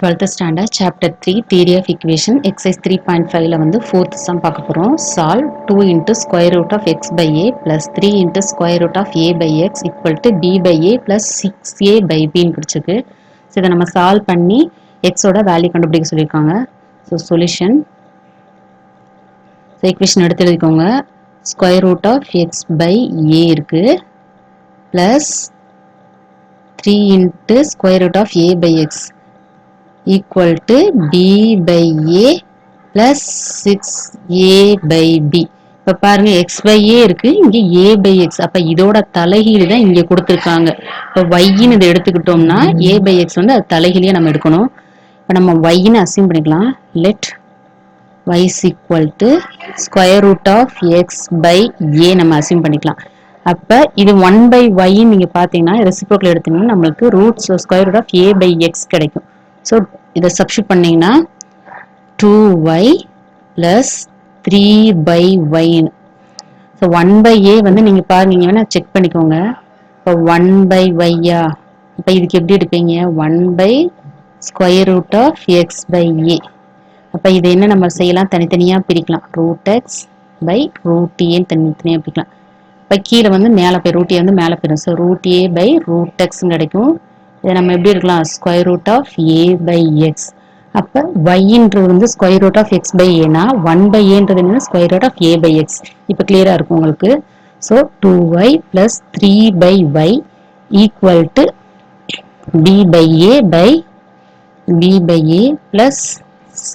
12th standard chapter 3 theory of equation exercise 3.5 ல வந்து 4th sum பார்க்க போறோம். solve 2 into square root of x by a plus 3 into square root of a by x equal to b by a plus 6a by b ன்னு கிடைச்சிருக்கு. So இதை நம்ம solve பண்ணி x ஓட வேல்யூ கண்டுபிடிக்க சொல்லியிருக்காங்க. ஸோ சொல்யூஷன் equation எடுத்து எழுதிக்கோங்க. Square root of X by A இருக்கு plus 3 into square root of a by x equal to b by a plus 6a by b. இப்போ பாருங்க x by a இருக்கு, இங்க a by x. அப்ப இதோட தலைகீழ் தான் இங்க கொடுத்திருக்காங்க. இப்போ y-ன்னு இதை எடுத்துக்கிட்டோம்னா a by x வந்து அது தலைகீழியே நம்ம எடுக்கணும். இப்போ நம்ம y-ன்னு அசியூம் பண்ணிக்கலாம். let y is equal to square root of x by a நம்ம அசியூம் பண்ணிக்கலாம். அப்ப இது 1 by y நீங்க பாத்தீங்கன்னா ரெசிப்ரோக்கல் எடுத்தீங்கன்னா நம்மளுக்கு root square root of a by x கிடைக்கும். ஸோ இதை சப்ஸ்டியூட் பண்ணீங்கன்னா 2y plus 3 by y. So 1 by a வந்து நீங்க பாருங்க, நீங்க வேணா செக் பண்ணிக்கோங்க. இப்போ 1 by y யா, இப்போ இதுக்கு எப்படி எடுப்பீங்க? 1 by square root of x by a. அப்ப இது என்ன நம்ம செய்யலாம், தனித்தனியா பிரிக்கலாம். ரூட் எக்ஸ் பை ரூட் ஏன்னு தனித்தனியா பிரிக்கலாம். இப்போ கீழே வந்து மேலே போய் ரூட் ஏ வந்து மேலே போயிடும். So root A by root எக்ஸ்ன்னு கிடைக்கும். இதை நம்ம எப்படி இருக்கலாம், square root of A by X. அப்போ ஒய்ன்றது வந்து square root of X by ஏனா 1 பை ஏன்றது என்ன, square root of A by X. இப்போ கிளியரா இருக்கும் உங்களுக்கு. So 2y plus 3 by Y equal to B by A by B by A plus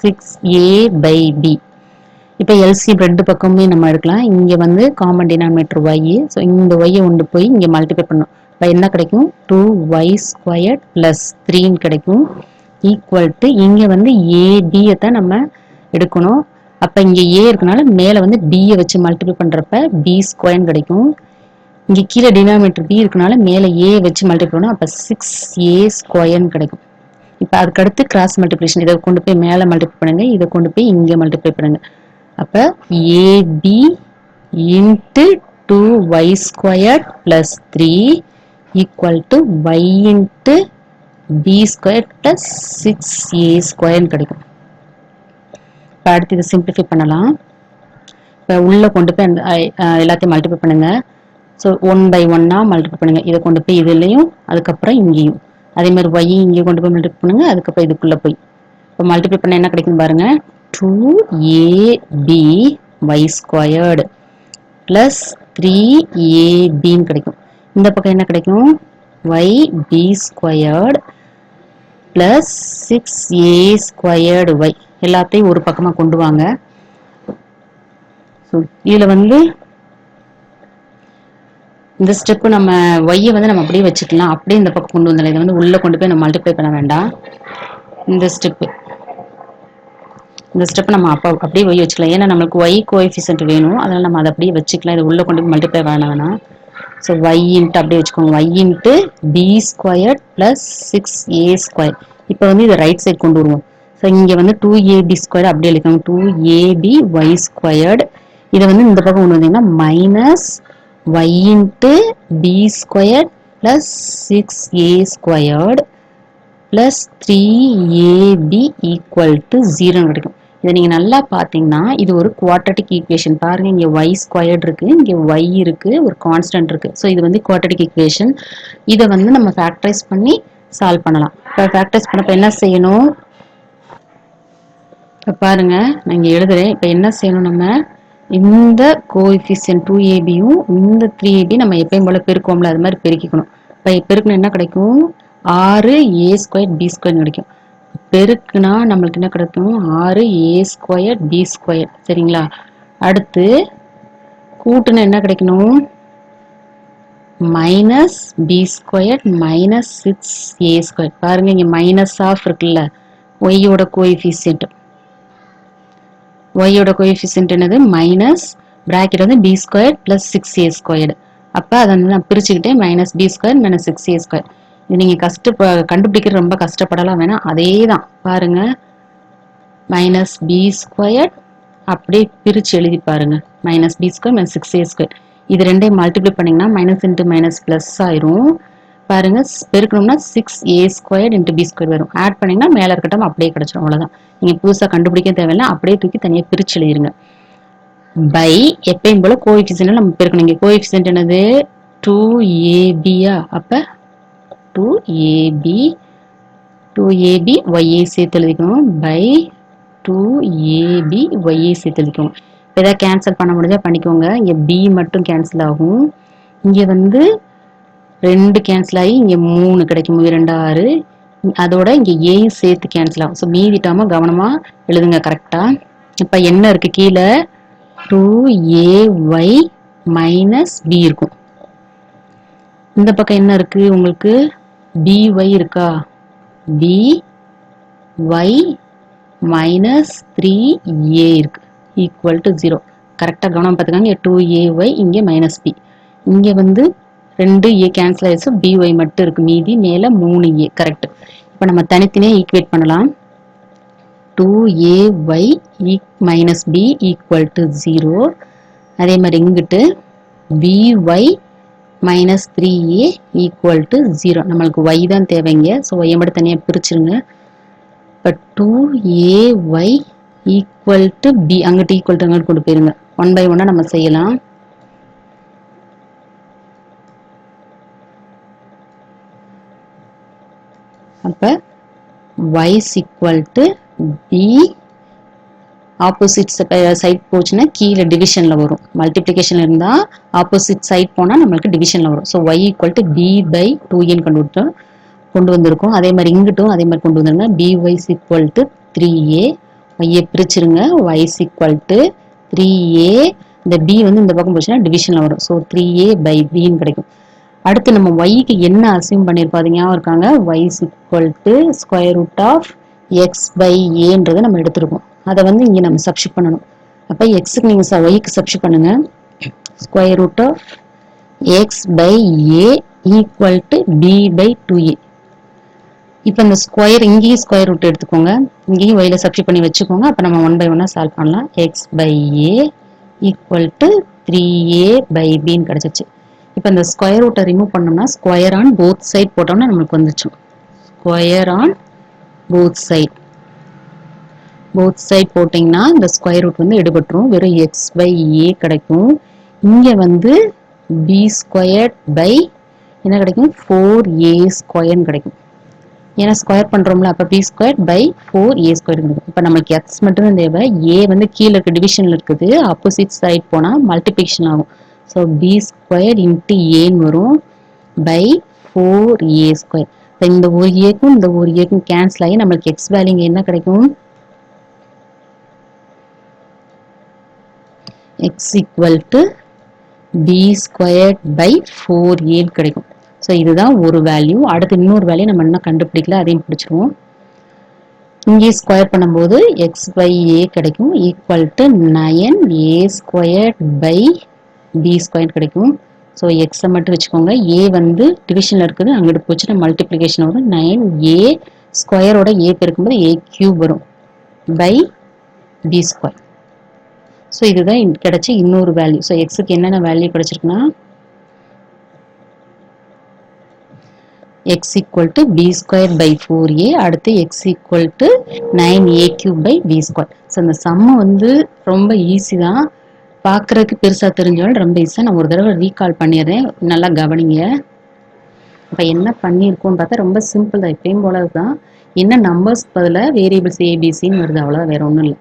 6a by b. இப்போ LCM ரெண்டு பக்கமே நம்ம எடுக்கலாம். இங்க வந்து காமன் டினாமினேட்டர் y. ஸோ இந்த y கொண்டு போய் இங்க மல்டிப்ளை பண்ணணும். இப்போ என்ன கிடைக்கும், 2y ஸ்கொயர்ட் பிளஸ் 3 கிடைக்கும் ஈக்குவல் டு இங்க வந்து ab தான் நம்ம எடுக்கணும். அப்ப இங்க a இருக்கனால மேல வந்து b வச்சு மல்டிப்ளை பண்றப்ப b ஸ்கொயர் கிடைக்கும். இங்க கீழே டினாமினேட்டர் b இருக்கனால மேல a வச்சு மல்டிப்ளை பண்ணணும். அப்ப 6a ஸ்கொயர் கிடைக்கும். இப்போ அதுக்கு அடுத்து கிராஸ் மல்டிப்ளிகேஷன், இதை கொண்டு போய் மேலே மல்டிப்ளை பண்ணுங்க, இதை கொண்டு போய் இங்கே மல்டிப்ளை பண்ணுங்க. அப்போ ab into 2y square plus 3 equal to y into b square plus 6a ஸ்கொயர்னு கிடைக்கும். இப்போ அடுத்து இதை சிம்பிளிஃபை பண்ணலாம். இப்போ உள்ளே கொண்டு போய் அந்த எல்லாத்தையும் மல்டிப்ளை பண்ணுங்க. ஸோ 1 by 1 மல்டிப்ளை பண்ணுங்க. இதை கொண்டு போய் இதுலையும் அதுக்கப்புறம் இங்கேயும் அதே மாதிரி y இங்கே கொண்டு போய் மல்டிப்ளை பண்ணுங்க, அதுக்கப்புறம் இதுக்குள்ள போய் இப்போ மல்டிப்ளை பண்ண என்ன கிடைக்கும் பாருங்க, 2ab y squared plus 3ab கிடைக்கும். இந்த பக்கம் என்ன கிடைக்கும், yb squared plus 6a squared y. எல்லாத்தையும் ஒரு பக்கமா கொண்டு வாங்க. ஸோ இதுல வந்து இந்த ஸ்டெப் நம்ம ஒய்யை வந்து நம்ம அப்படியே வச்சுக்கலாம், அப்படியே இந்த பக்கம் கொண்டு வந்துடலாம். இதை வந்து உள்ள கொண்டு போய் நம்ம மல்டிப்ளை பண்ண வேண்டாம். இந்த ஸ்டெப் நம்ம அப்படியே ஒய் வச்சுக்கலாம். ஏன்னா நம்மளுக்கு ஒய் கோஎஃபிஷியன்ட் வேணும், அதனால நம்ம அதை அப்படியே வச்சுக்கலாம். இதை உள்ள கொண்டு போய் மல்டிப்ளை வேணாம். ஸோ ஒய் இன்ட்டு அப்படியே வச்சுக்கோங்க, Y into B square plus 6a ஸ்கொயர். இப்போ வந்து இதை ரைட் சைட் கொண்டு வருவோம். ஸோ இங்கே வந்து 2ab ஸ்கொயர் அப்படியே எழுதிக்கோங்க, 2ab ஒய் ஸ்கொயர்டு. இதை வந்து இந்த பக்கம் கொண்டு வந்தீங்கன்னா minus y into b squared plus 6a squared plus 3ab equal to 0 கிடைக்கும். இதை நீங்க நல்லா பாத்தீங்கன்னா இது ஒரு குவாட்ரட்டிக் ஈக்குவேஷன். பாருங்க, இங்க y ஸ்கொயர்ட் இருக்கு, இங்க y இருக்கு, ஒரு கான்ஸ்டன்ட் இருக்கு. ஸோ இது வந்து குவாட்ரட்டிக் ஈக்குவேஷன். இதை வந்து நம்ம ஃபேக்டரைஸ் பண்ணி சால்வ் பண்ணலாம். இப்போ ஃபேக்டரைஸ் பண்ணப்ப என்ன செய்யணும், இப்போ பாருங்க நான் இங்க எழுதுறேன். இப்போ என்ன செய்யணும், நம்ம இந்த கோஎஃபிஷியன்ட் 2ab-யும் இந்த 3ab நம்ம எப்பயும் போல பெருக்குவோம்ல, அது மாதிரி பெருக்கிக்கணும். இப்போ பெருக்கணும் என்ன கிடைக்கும், 6a ஸ்கொயர் b ஸ்கொயர் கிடைக்கும். பெருக்குனா நம்மளுக்கு என்ன கிடைக்கும், 6a ஸ்கொயர் b ஸ்கொயர். சரிங்களா, அடுத்து கூட்டுனா என்ன கிடைக்கணும், minus b square minus 6a square. பாருங்க இங்க மைனஸ் ஆஃப் இருக்குல்ல, ஒய்யோட கோஎஃபிஷியன்ட், y-ஓட கோஎஃபிஷியன்ட் என்னது, மைனஸ் பிராக்கெட் வந்து b square plus 6a squared. அப்போ அதை வந்து நான் பிரிச்சுக்கிட்டேன், minus b square minus 6a square. இது நீங்கள் கண்டுபிடிக்கிறது ரொம்ப கஷ்டப்படலாம் வேணாம், அதே தான் பாருங்க. மைனஸ் b ஸ்கொயர் அப்படியே பிரித்து எழுதி பாருங்க, minus b square minus 6a square. இது ரெண்டையும் மல்டிப்ளை பண்ணிங்கன்னா மைனஸ் இன்ட்டு மைனஸ் ப்ளஸ் ஆயிரும். பாருங்க பெருக்கணும்னா 6a² into b² வரும். ஆட் பண்ணீங்கன்னா மேல இருக்க டேர்ம் அப்படியே கிடைச்சிடும். அவ்வளவுதான். நீங்க புதுசா கண்டுபிடிக்க தேவையில்லை, அப்படியே தூக்கி தனியா பிரிச்சு எழுதிருங்க. பை எப்பயும் போல கோஎஃபிஷியன்ட் நம்ம பெருக்கணும். இங்க கோஎஃபிஷியன்ட் என்னது 2ab. அப்ப 2ab ya சேர்த்து எழுதிக்கணும் பை 2ab ya சேர்த்து எழுதிக்கணும். ஏதாவது கேன்சல் பண்ண முடிஞ்சா பண்ணிக்கோங்க. இங்க b மட்டும் கேன்சல் ஆகும். இங்க வந்து 2 கேன்சல் ஆகி இங்க 3 கிடைக்கும். 2 6. அதோட இங்க ஏயும் சேர்த்து கேன்சல் ஆகும். ஸோ மீதிட்டாம கவனமா எழுதுங்க கரெக்டா. இப்ப என்ன இருக்கு கீழே 2ay மைனஸ் b இருக்கும். இந்த பக்கம் என்ன இருக்கு உங்களுக்கு by இருக்கா by மைனஸ் 3a இருக்கு ஈக்குவல் டு 0. கரெக்டா கவனம் பார்த்துக்காங்க. 2ay இங்க மைனஸ் b. இங்க வந்து 2a கேன்சல் ஆயிடுச்சு, by மட்டும் இருக்கு. மீதி மேல 3a கரெக்ட். இப்போ நம்ம தனித்தனியா ஈக்குவேட் பண்ணலாம். 2ay minus b equal to 0. அதே மாதிரி இங்கிட்டு by minus 3a equal to 0. நம்மளுக்கு y தான் தேவைங்க. ஸோ y மட்டும் தனியாக பிரிச்சிருங்க. இப்போ 2ay ஈக்குவல் டு b அங்கிட்டு ஈக்குவல் டு அங்கிட்டு கொண்டு போயிருங்க. 1 by 1 நம்ம செய்யலாம். அப்போ y equal to b opposite side போச்சுன்னா கீழே டிவிஷன்ல வரும். மல்டிப்ளிகேஷன் இருந்தா ஆப்போசிட் சைட் போனா நம்மளுக்கு டிவிஷன்ல வரும். So y equal to b by 2n கொண்டு வந்திருக்கோம். அதே மாதிரி இங்கிட்டும் அதே மாதிரி கொண்டு வந்துருங்க. by equal to 3a. y பிரிச்சிருங்க. y equal to 3a. இந்த b வந்து இந்த பக்கம் போச்சுன்னா டிவிஷன்ல வரும். ஸோ 3a பை b கிடைக்கும். அடுத்து நம்ம yக்கு என்ன அசியூம் பண்ணியிருப்போம் ஞாபகம் இருக்காங்க. y equal to square root of X by ஏன்றதை நம்ம எடுத்திருக்கோம். அதை வந்து இங்கே நம்ம சப்ஸ்டிட் பண்ணணும். அப்போ எக்ஸுக்கு நீங்கள் ஒய்க்கு சப்ஸ்டிட் பண்ணுங்க. Square root of X by A equal to B by 2a. இப்போ இந்த ஸ்கொயர் இங்கேயும் ஸ்கொயர் ரூட் எடுத்துக்கோங்க. இங்கேயும் ஒய்ல சப்ஸ்டிட் பண்ணி வச்சுக்கோங்க. அப்போ நம்ம 1 by 1 சால்வ் பண்ணலாம். X by A equal to 3a by பின்னு கிடச்சிச்சு. இப்போ இந்த ஸ்கொயர் ரூட்டை ரிமூவ் பண்ணோம்னா ஸ்கொயர் ஆன் போத் சைட் போட்டோம்னா நம்மளுக்கு வந்துச்சு. ஸ்கொயர் ஆன் போத் சைட் போட்டிங்கன்னா இந்த ஸ்கொயர் ரூட் வந்து எடுபட்டுரும். வெறும் எக்ஸ் பை ஏ கிடைக்கும். இங்கே வந்து பி ஸ்கொயர் பை என்ன கிடைக்கும் 4a² கிடைக்கும். ஏன்னா ஸ்கொயர் பண்ணுறோம்ல, அப்போ பி ஸ்கொயர் பை 4a² கிடைக்கும். இப்போ நம்மளுக்கு எக்ஸ் மட்டும் தேவை. ஏ வந்து கீழே இருக்க டிவிஷனில் இருக்குது. ஆப்போசிட் சைட் போனால் மல்டிப்ளிகேஷன் ஆகும். ஸோ பி ஸ்கொயர் இன்ட்டு ஏன்னு வரும் பை 4a². இப்போ இந்த ஒரு ஏக்கும் இந்த ஒரு ஏக்கும் கேன்சல் ஆகி நம்மளுக்கு எக்ஸ் வேல்யூங்க என்ன கிடைக்கும் x equal to B square by 4a கிடைக்கும். ஸோ இதுதான் ஒரு வேல்யூ. அடுத்து இன்னொரு வேல்யூ நம்ம இன்னும் கண்டுபிடிக்கல, அதையும் பிடிச்சிருவோம். இங்கே ஸ்கொயர் பண்ணும்போது எக்ஸ் பை ஏ கிடைக்கும் equal to 9a² by b² கிடைக்கும். ஸோ எக்ஸை மட்டும் வச்சுக்கோங்க. ஏ வந்து டிவிஷனில் இருக்குது, அங்கிட்டு போச்சுன்னா மல்டிப்ளிகேஷன் வரும். 9a ஸ்கொயரோட ஏ பெருக்கும்போது a³ வரும் பை b². ஸோ இதுதான் கிடைச்ச இன்னொரு வேல்யூ. ஸோ எக்ஸுக்கு என்னென்ன வேல்யூ கிடைச்சிருக்குன்னா X equal to b² by 4a. அடுத்து X equal to 9a³ by b². So இந்த சம்மை வந்து ரொம்ப ஈஸி தான், பார்க்குறதுக்கு பெருசாக தெரிஞ்சாலும் ரொம்ப ஈஸியாக. நான் ஒரு தடவை ரீகால் பண்ணிடுறேன், நல்லா கவனிங்க. இப்போ என்ன பண்ணியிருக்கோன்னு பார்த்தா ரொம்ப சிம்பிள் தான், எப்பயும் போல தான். என்ன நம்பர்ஸ் பதிலாக வேரியபிள்ஸ் ஏபிசின்னு வருது, அவ்வளோதான், வேற ஒன்றும் இல்லை.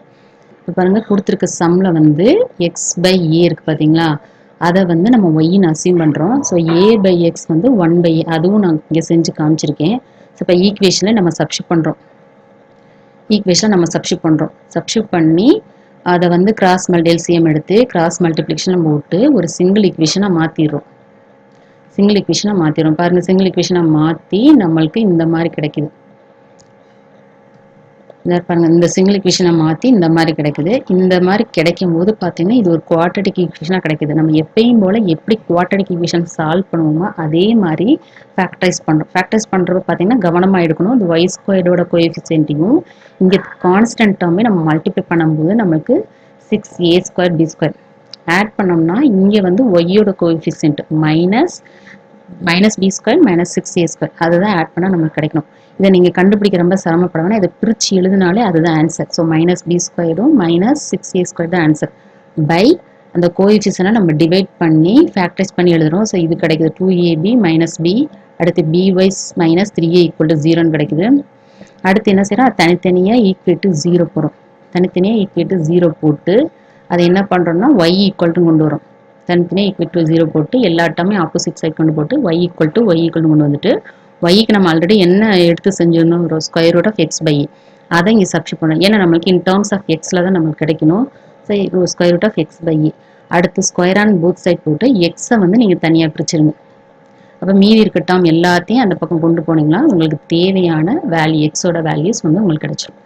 இப்போ பாருங்க கொடுத்துருக்க சம்மில் வந்து எக்ஸ் பை ஏ இருக்குது பார்த்தீங்களா, அதை வந்து நம்ம ஒய்ன்னு அசியூம் பண்ணுறோம். ஸோ ஏ பை எக்ஸ் வந்து 1 by a, அதுவும் நான் இங்கே செஞ்சு காமிச்சிருக்கேன். ஸோ இப்போ ஈக்குவேஷனில் நம்ம சப்ஸ்டிட் பண்ணுறோம். சப்ஸ்டிட் பண்ணி அதை வந்து கிராஸ் எல்சிஎம் எடுத்து கிராஸ் மல்டிப்ளிகேஷன் நம்ம விட்டு ஒரு சிங்கிள் ஈக்குவேஷனாக மாற்றிடுறோம். பாருங்கள், சிங்கிள் ஈக்குவேஷனாக மாற்றி நம்மளுக்கு இந்த மாதிரி கிடைக்குது. பாருங்க, இந்த சிங்கிள் ஈக்குவேஷனை மாற்றி இந்த மாதிரி கிடைக்குது. இந்த மாதிரி கிடைக்கும் போது பார்த்தீங்கன்னா இது ஒரு குவாட்ரடிக் ஈக்குவேஷனாக கிடைக்குது. நம்ம எப்பயும் போல் எப்படி குவாட்ரடிக் ஈக்குவேஷன் சால்வ் பண்ணுவோமோ அதே மாதிரி ஃபேக்டரைஸ் பண்ணுறப்ப பார்த்தீங்கன்னா கவனமாக எடுக்கணும். இந்த y² கோஎஃபிஷியன்ட்டையும் இங்கே கான்ஸ்டன்ட் டேர்மே நம்ம மல்டிப்ளை பண்ணும்போது நமக்கு 6a² b² ஆட் பண்ணோம்னா இங்கே வந்து ஒய்யோட coefficient minus minus B square minus 6a square அதுதான் ஆட் பண்ணால் நமக்கு கிடைக்கணும். இதை நீங்கள் கண்டுபிடிக்க ரொம்ப சிரமப்படவேனா, இதை பிரித்து எழுதினாலே அதுதான் ஆன்சர். ஸோ மைனஸ் பி ஸ்கொயரும் மைனஸ் 6a ஸ்கொயர் தான் ஆன்சர். பை அந்த கோஎஃபிஷியன்ட்டை நம்ம டிவைட் பண்ணி ஃபேக்டரைஸ் பண்ணி எழுதுகிறோம். ஸோ இது கிடைக்குது 2ab மைனஸ் பி, அடுத்து by minus 3a equal to 0ன்னு கிடைக்குது. அடுத்து என்ன செய்யறோம், அது தனித்தனியாக ஈக்குவேட் டு 0 போகிறோம். தனித்தனியாக ஈக்குவேட் டு 0 போட்டு அதை என்ன பண்ணுறோம்னா y ஈக்குவல் டு கொண்டு வரோம். தனித்தனியாக ஈக்குவல் டு 0 போட்டு எல்லா டேர்மையும் ஆப்போசிட் சைட் கொண்டு போட்டு y ஈக்குவல் டு கொண்டு வந்துட்டு yக்கு நம்ம ஆல்ரெடி என்ன எடுத்து செஞ்சோம்னா ஒரு square root of X by அதை இங்கே சப்ஸ்டிட் பண்ணணும். ஏன்னா நம்மளுக்கு இன் டேர்ம்ஸ் ஆஃப் எக்ஸில் தான் நம்மளுக்கு கிடைக்கணும். So square root of X by அடுத்து ஸ்கொயர் ஆன் போத் சைட் போட்டு எக்ஸை வந்து நீங்கள் தனியாக பிரிச்சிருங்க. அப்போ மீதி இருக்க டேர்ம் எல்லாத்தையும் அந்த பக்கம் கொண்டு போனீங்கன்னா உங்களுக்கு தேவையான வேல்யூ எக்ஸோட வேல்யூஸ் வந்து உங்களுக்கு கிடைச்சிடும்.